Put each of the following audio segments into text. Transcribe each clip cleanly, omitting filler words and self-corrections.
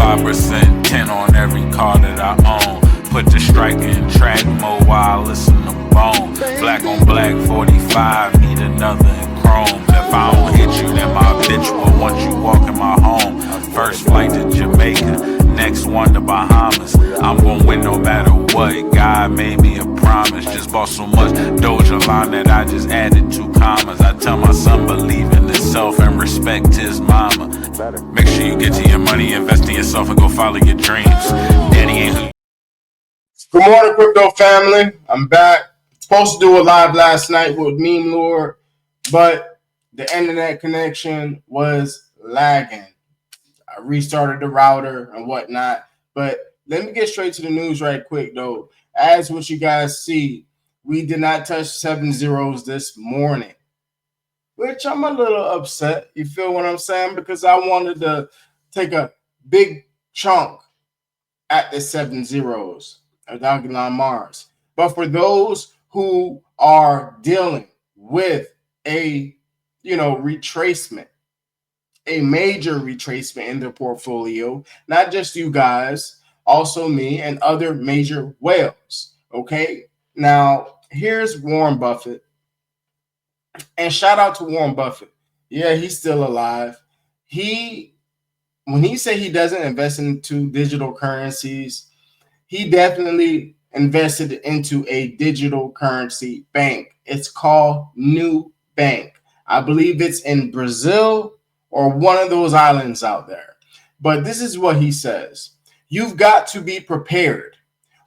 5%, 10 on every car that I own. Put the striker in track mode while I listen to Bone. Black on black 45, need another in chrome. If I don't hit you, then my bitch will want you walking my home. First flight to Jamaica, next one to Bahamas. I'm gonna win no matter what. God made me a promise. Just bought so much Dogelon that I just added 2 commas. I tell my son believe in himself and respect his mama. Make sure you get to your money, invest in yourself, and go follow your dreams. Daddy ain't who. Good morning, crypto family. I'm back. Supposed to do a live last night with Meme Lord, but the internet connection was lagging. I restarted the router and whatnot. But let me get straight to the news right quick, though. As what you guys see, we did not touch 7 zeros this morning, which I'm a little upset. You feel what I'm saying? Because I wanted to take a big chunk at the 7 zeros of Dogelon Mars. But for those who are dealing with a retracement, a major retracement in their portfolio, not just you guys, also me and other major whales. Okay, now here's Warren Buffett, and shout out to Warren Buffett. Yeah, he's still alive. When he said he doesn't invest into digital currencies, he definitely invested into a digital currency bank. It's called New Bank. I believe it's in Brazil or one of those islands out there. But this is what he says. You've got to be prepared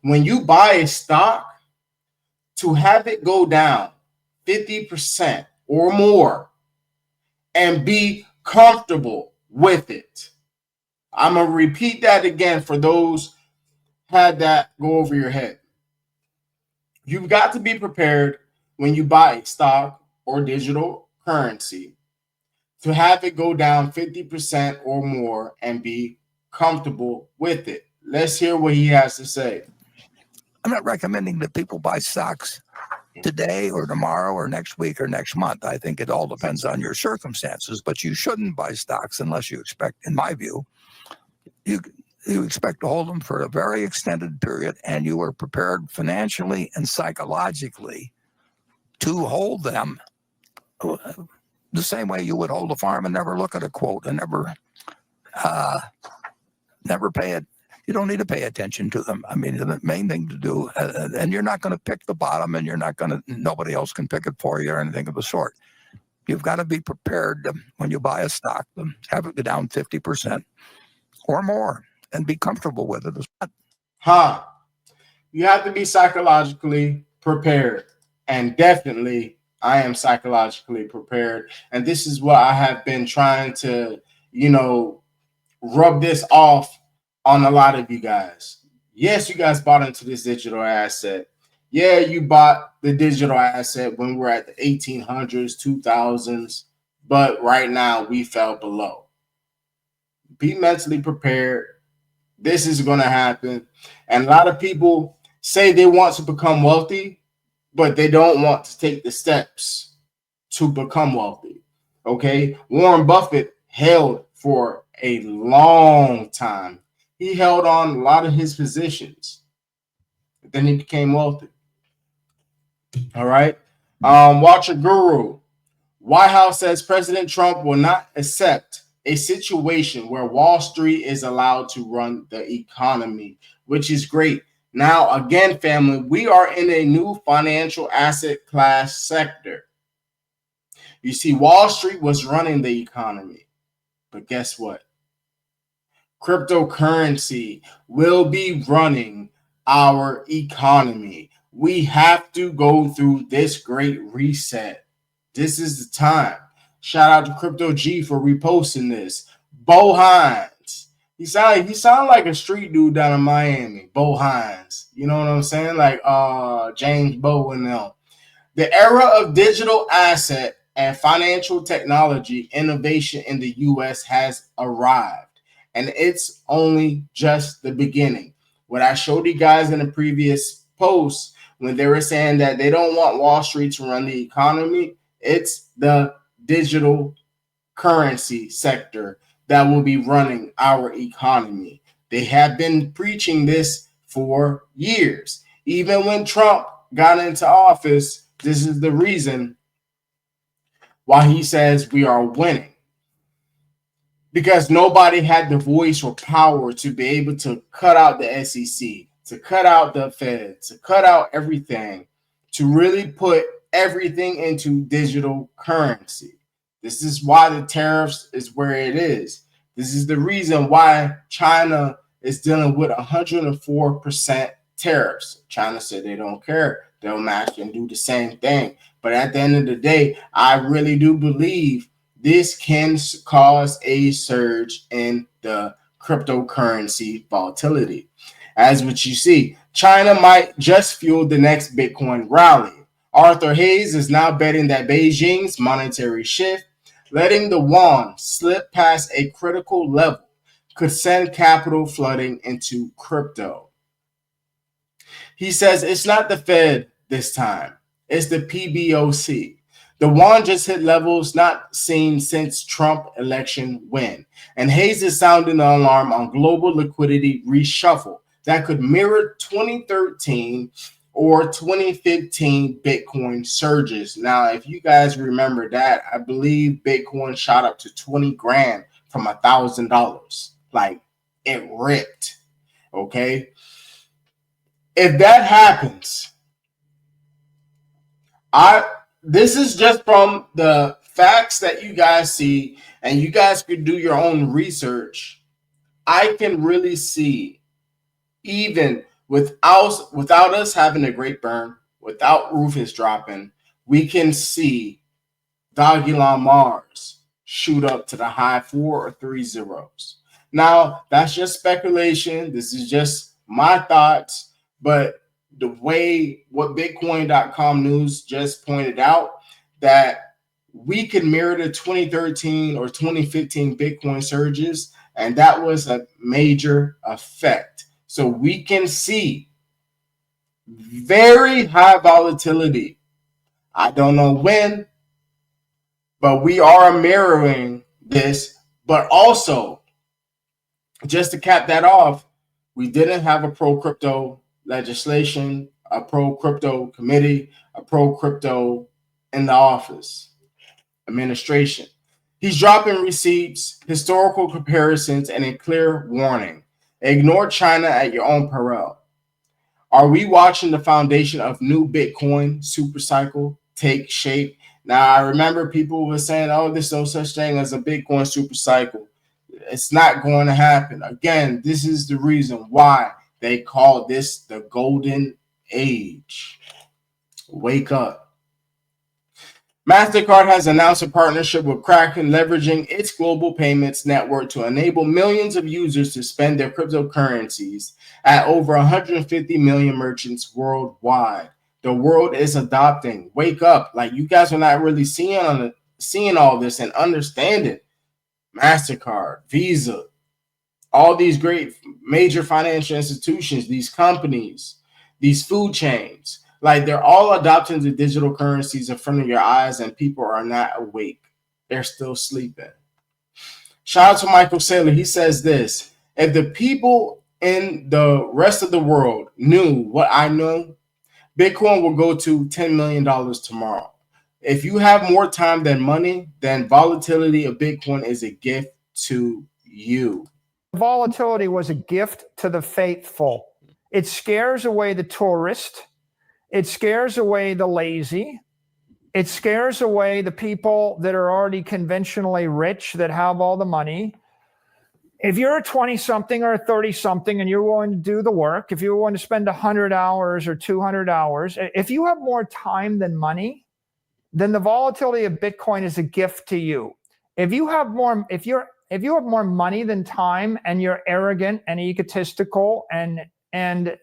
when you buy a stock to have it go down 50% or more and be comfortable with it. I'm going to repeat that again for those had that go over your head. You've got to be prepared when you buy stock or digital currency to have it go down 50% or more and be comfortable with it. Let's hear what he has to say. I'm not recommending that people buy stocks today or tomorrow or next week or next month. I think it all depends on your circumstances, but you shouldn't buy stocks unless you expect, in my view, you expect to hold them for a very extended period, and you are prepared financially and psychologically to hold them the same way you would hold a farm and never look at a quote and never pay it. You don't need to pay attention to them. I mean, the main thing to do, and you're not going to pick the bottom, and nobody else can pick it for you or anything of the sort. You've got to be prepared when you buy a stock to have it go down 50% or more and be comfortable with it. You have to be psychologically prepared. And definitely, I am psychologically prepared. And this is what I have been trying to, rub this off on a lot of you guys. Yes, you guys bought into this digital asset. Yeah, you bought the digital asset when we're at the 1800s, 2000s. But right now, we fell below. Be mentally prepared. This is going to happen. And a lot of people say they want to become wealthy, but they don't want to take the steps to become wealthy. Okay? Warren Buffett held for a long time. He held on a lot of his positions. But then he became wealthy. All right? Watcher Guru. White House says President Trump will not accept a situation where Wall Street is allowed to run the economy, which is great. Now, again, family, we are in a new financial asset class sector. You see, Wall Street was running the economy, but guess what? Cryptocurrency will be running our economy. We have to go through this great reset. This is the time. Shout out to Crypto G for reposting this. Bo Hines. He sound like a street dude down in Miami. Bo Hines. You know what I'm saying? Like James Bo and them. The era of digital asset and financial technology innovation in the U.S. has arrived. And it's only just the beginning. What I showed you guys in the previous post when they were saying that they don't want Wall Street to run the economy, it's the digital currency sector that will be running our economy. They have been preaching this for years. Even when Trump got into office, this is the reason why he says we are winning. Because nobody had the voice or power to be able to cut out the SEC, to cut out the Fed, to cut out everything, to really put everything into digital currency. This is why the tariffs is where it is. This is the reason why China is dealing with 104% tariffs. China said they don't care. They'll match and do the same thing. But at the end of the day, I really do believe this can cause a surge in the cryptocurrency volatility. As what you see, China might just fuel the next Bitcoin rally. Arthur Hayes is now betting that Beijing's monetary shift, letting the yuan slip past a critical level, could send capital flooding into crypto. He says it's not the Fed this time, it's the PBOC. The yuan just hit levels not seen since Trump election win, and Hayes is sounding the alarm on global liquidity reshuffle that could mirror 2013 or 2015 Bitcoin surges. Now, if you guys remember that, I believe Bitcoin shot up to 20 grand from $1,000. Like, it ripped, okay? If that happens, this is just from the facts that you guys see, and you guys could do your own research. I can really see, even without us having a great burn, without Rufus dropping, we can see Dogelon Mars shoot up to the high 4 or 3 zeros. Now, that's just speculation. This is just my thoughts, but the way what Bitcoin.com news just pointed out, that we can mirror the 2013 or 2015 Bitcoin surges, and that was a major effect. So we can see very high volatility. I don't know when, but we are mirroring this. But also, just to cap that off, we didn't have a pro-crypto legislation, a pro-crypto committee, a pro-crypto in the office, administration. He's dropping receipts, historical comparisons, and a clear warning. Ignore China at your own peril. Are we watching the foundation of new Bitcoin supercycle take shape? Now, I remember people were saying, oh, there's no such thing as a Bitcoin supercycle. It's not going to happen. Again, this is the reason why they call this the golden age. Wake up. MasterCard has announced a partnership with Kraken, leveraging its global payments network to enable millions of users to spend their cryptocurrencies at over 150 million merchants worldwide. The world is adopting. Wake up. Like, you guys are not really seeing all this and understanding. MasterCard, Visa, all these great major financial institutions, these companies, these food chains, like, they're all adopting the digital currencies in front of your eyes, and people are not awake. They're still sleeping. Shout out to Michael Saylor. He says this: if the people in the rest of the world knew what I know, Bitcoin will go to $10 million tomorrow. If you have more time than money, then volatility of Bitcoin is a gift to you. Volatility was a gift to the faithful. It scares away the tourist. It scares away the lazy. It scares away the people that are already conventionally rich, that have all the money. If you're a 20-something or a 30-something and you're willing to do the work, if you're willing to spend 100 hours or 200 hours, if you have more time than money, then the volatility of Bitcoin is a gift to you. If you have more money than time, and you're arrogant and egotistical and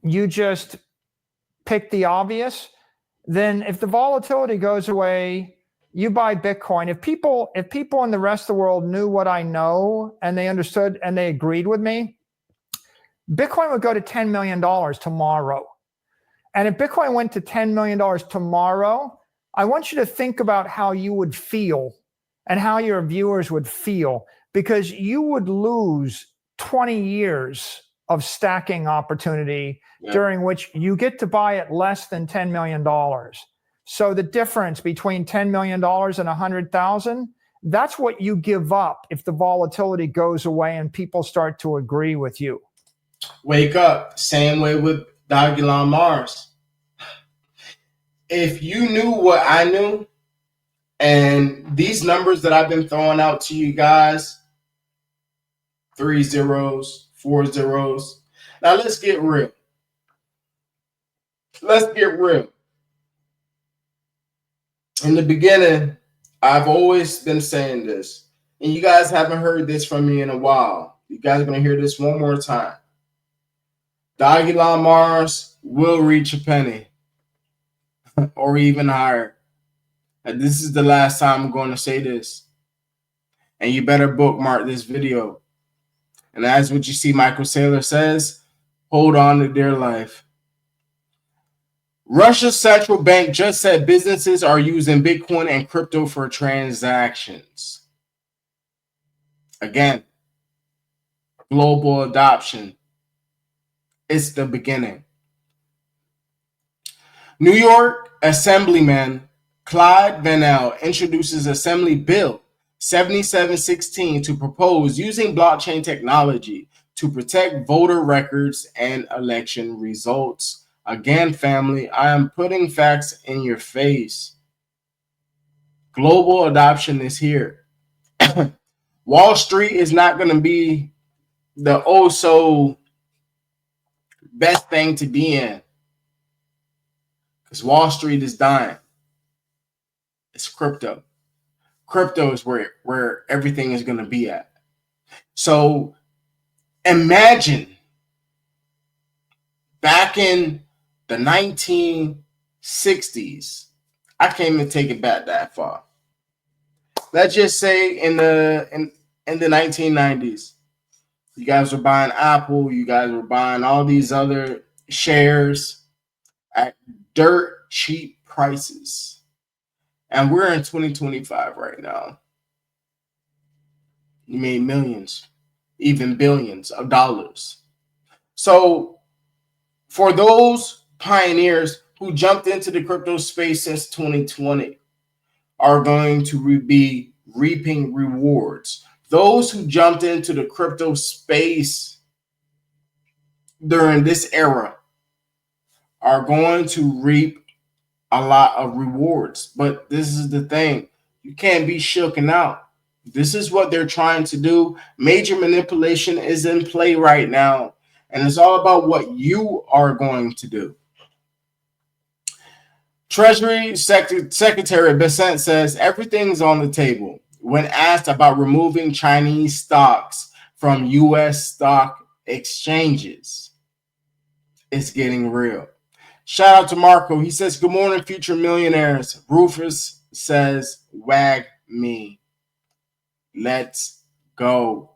you just pick the obvious, then if the volatility goes away, you buy Bitcoin. If people in the rest of the world knew what I know, and they understood and they agreed with me, Bitcoin would go to $10 million tomorrow. And if Bitcoin went to $10 million tomorrow, I want you to think about how you would feel and how your viewers would feel, because you would lose 20 years of stacking opportunity Yeah. during which you get to buy at less than $10 million. So the difference between $10 million and 100,000, that's what you give up if the volatility goes away and people start to agree with you. Wake up. Same way with Dogelon Mars. If you knew what I knew, and these numbers that I've been throwing out to you guys, 3 zeros, 4 zeros. Now let's get real. Let's get real. In the beginning, I've always been saying this, and you guys haven't heard this from me in a while. You guys are going to hear this one more time. Dogelon Mars will reach a penny or even higher. And this is the last time I'm going to say this. And you better bookmark this video. And that's what you see Michael Saylor says. Hold on to dear life. Russia's central bank just said businesses are using Bitcoin and crypto for transactions. Again, global adoption. It's the beginning. New York Assemblyman Clyde Vannell introduces Assembly Bill 7716 to propose using blockchain technology to protect voter records and election results. Again, family, I am putting facts in your face. Global adoption is here. Wall Street is not going to be the oh-so best thing to be in, because Wall Street is dying. It's crypto. Crypto is where everything is going to be at. So imagine back in the 1960s, I can't even take it back that far. Let's just say in the 1990s, you guys were buying Apple, you guys were buying all these other shares at dirt cheap prices. And we're in 2025 right now. You made millions, even billions of dollars. So for those pioneers who jumped into the crypto space since 2020 are going to be reaping rewards. Those who jumped into the crypto space during this era are going to reap a lot of rewards. But this is the thing. You can't be shooken out. This is what they're trying to do. Major manipulation is in play right now. And it's all about what you are going to do. Treasury Secretary Bessent says everything's on the table when asked about removing Chinese stocks from U.S. stock exchanges. It's getting real. Shout out to Marco. He says, good morning, future millionaires. Rufus says, wag me. Let's go.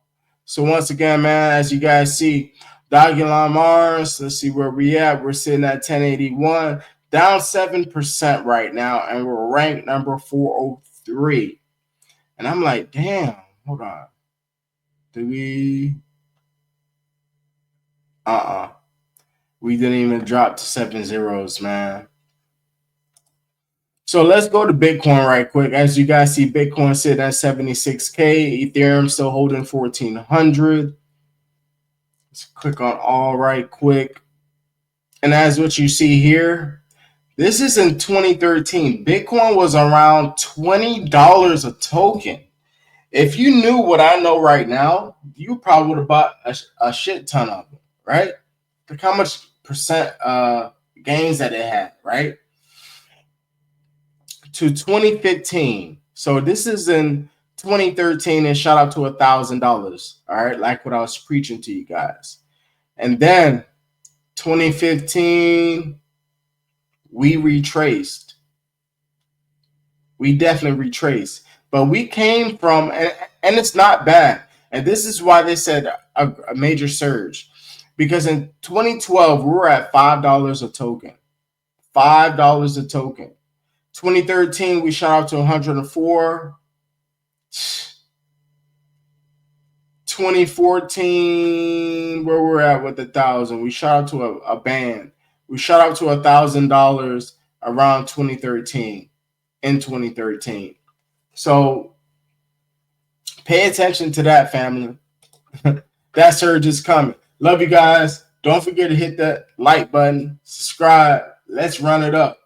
So once again, man, as you guys see, Dogelon Mars, let's see where we at. We're sitting at 1081, down 7% right now, and we're ranked number 403. And I'm like, damn, hold on. Do we? We didn't even drop to 7 zeros, man. So let's go to Bitcoin right quick. As you guys see, Bitcoin sitting at 76K. Ethereum still holding 1,400. Let's click on all right quick. And as what you see here, this is in 2013. Bitcoin was around $20 a token. If you knew what I know right now, you probably would have bought a shit ton of them, right? Look how much percent gains that it had, right? To 2015. So this is in 2013 and shot up to $1,000. All right, like what I was preaching to you guys. And then 2015, we retraced. We definitely retraced. But we came from, and it's not bad. And this is why they said a major surge. Because in 2012, we were at $5 a token. $5 a token. 2013, we shot up to 104. 2014, where we're at with 1,000. We shot up to a band. We shot up to $1,000 around 2013. In 2013. So pay attention to that, family. That surge is coming. Love you guys. Don't forget to hit that like button, subscribe. Let's run it up.